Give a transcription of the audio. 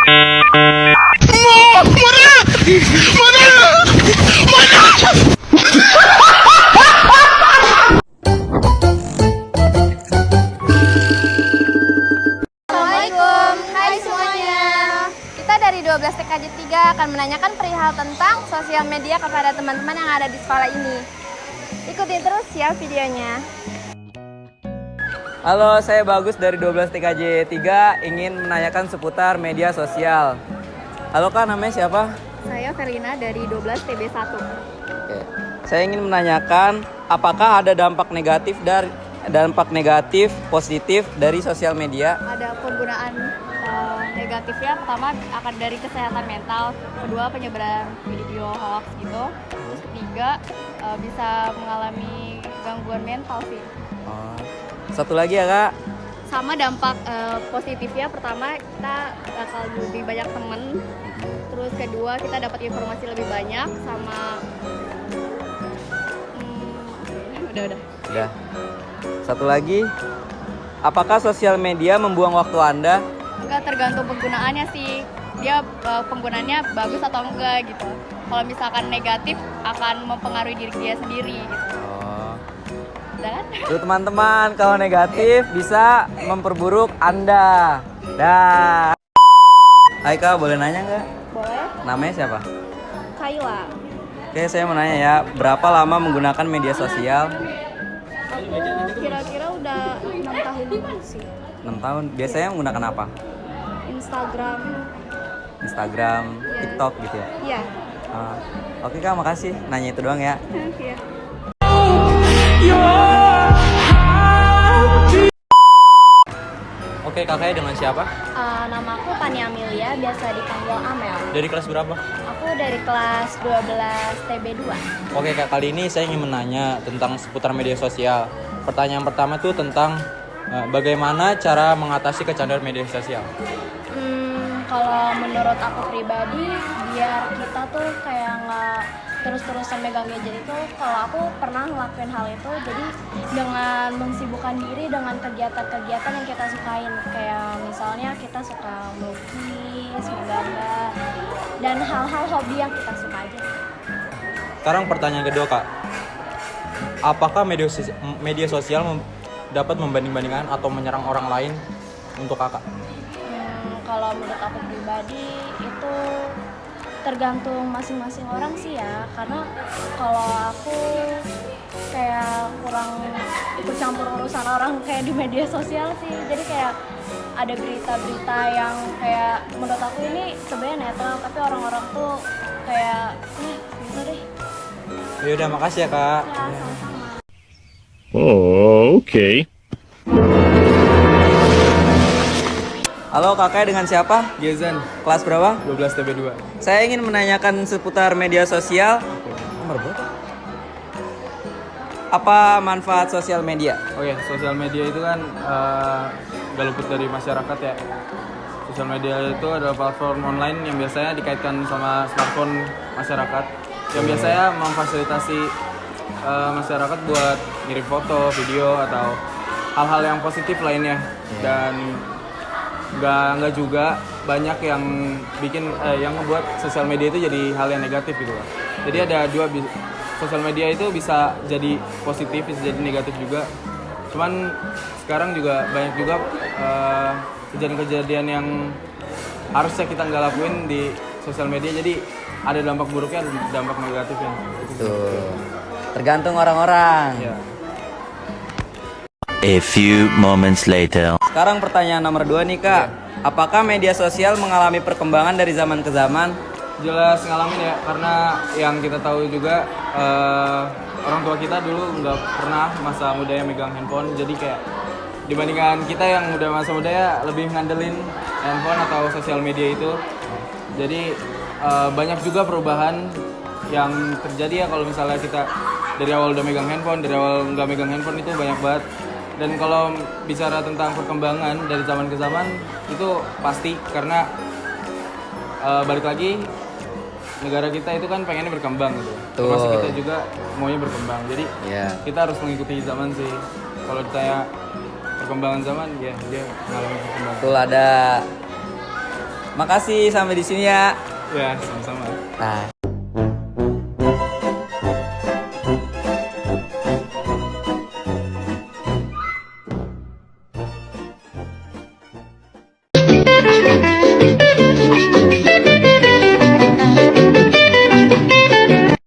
Assalamualaikum, hai semuanya. Kita dari 12 TKJ 3 akan menanyakan perihal tentang sosial media kepada teman-teman yang ada di sekolah ini. Ikuti terus ya videonya. Halo, saya Bagus dari 12 TKJ 3 ingin menanyakan seputar media sosial. Halo Kak, namanya siapa? Saya Verlina dari 12 TB1. Oke. Saya ingin menanyakan apakah ada dampak negatif positif dari sosial media? Ada penggunaan negatifnya, pertama akan dari kesehatan mental, kedua penyebaran video hoax gitu, terus ketiga bisa mengalami gangguan mental sih. Oh. Satu lagi ya Kak. Sama dampak positifnya, pertama kita bakal lebih banyak temen, terus kedua kita dapat informasi lebih banyak, sama Udah. Satu lagi, apakah sosial media membuang waktu Anda? enggak, tergantung penggunaannya sih, dia penggunaannya bagus atau enggak gitu. Kalau misalkan negatif akan mempengaruhi diri dia sendiri gitu. Oh. Udah kan? Tuh teman-teman, kalau negatif bisa memperburuk Anda. Dah. Hai Kak, boleh nanya nggak? Boleh. Namanya siapa? Kayla. Oke, saya mau nanya ya, berapa lama menggunakan media sosial? Aku kira-kira udah 6 tahun sih. 6 tahun. Biasanya menggunakan apa? Instagram. Instagram, TikTok gitu ya? Iya. Ah, oke Kak, makasih. Nanya itu doang ya. Iya. Oke, kakaknya dengan siapa? Nama aku Tania Amelia, biasa dipanggil Amel. Dari kelas berapa? Aku dari kelas 12 TB2. Oke Kak, kali ini saya ingin menanya tentang seputar media sosial. Pertanyaan pertama tuh tentang bagaimana cara mengatasi kecanduan media sosial. Kalau menurut aku pribadi, biar kita tuh kayak nggak terus-terusan megang gadget itu, kalau aku pernah ngelakuin hal itu, jadi dengan mensibukkan diri dengan kegiatan-kegiatan yang kita sukain, kayak misalnya kita suka melukis, menggambar, dan hal-hal hobi yang kita suka aja. Sekarang pertanyaan kedua Kak, apakah media sosial dapat membanding-bandingkan atau menyerang orang lain untuk kakak? Kalau menurut aku pribadi itu tergantung masing-masing orang sih ya, karena kalau aku kayak kurang ikut campur urusan orang kayak di media sosial sih, jadi kayak ada berita-berita yang kayak menurut aku ini sebenarnya netral, tapi orang-orang tuh kayak gitu deh. Yaudah, makasih ya Kak. Ya, sama-sama. Oh, oke. Halo, kakaknya dengan siapa? Gezan, Kelas berapa? 12 TB2. Saya ingin menanyakan seputar media sosial. Nomor berapa? Apa manfaat sosial media? Oke, sosial media itu kan gak luput dari masyarakat ya. Sosial media itu adalah platform online yang biasanya dikaitkan sama smartphone masyarakat, yang biasanya memfasilitasi masyarakat buat ngirim foto, video, atau hal-hal yang positif lainnya. Dan nggak juga banyak yang bikin yang membuat sosial media itu jadi hal yang negatif gitu kan. Jadi ada dua, sosial media itu bisa jadi positif, bisa jadi negatif juga. Cuman sekarang juga banyak juga kejadian-kejadian yang harusnya kita nggak lakuin di sosial media, jadi ada dampak buruknya, dampak negatifnya. Tuh. Tergantung orang-orang. Ya. A few moments later. Sekarang pertanyaan nomor 2 nih Kak. Apakah media sosial mengalami perkembangan dari zaman ke zaman? Jelas ngalamin ya, karena yang kita tahu juga orang tua kita dulu nggak pernah masa mudanya megang handphone, jadi kayak dibandingkan kita yang udah masa muda ya lebih ngandelin handphone atau sosial media itu. Jadi banyak juga perubahan yang terjadi ya kalau misalnya kita dari awal udah megang handphone, dari awal nggak megang handphone itu banyak banget. Dan kalau bicara tentang perkembangan dari zaman ke zaman itu pasti, karena balik lagi negara kita itu kan pengennya berkembang gitu. Termasuk kita juga maunya berkembang. Jadi kita harus mengikuti zaman sih. Kalau ditanya perkembangan zaman, ya dia mengalami perkembangan. Betul, ada Makasih sampai di sini ya. Ya, sama-sama. Nah.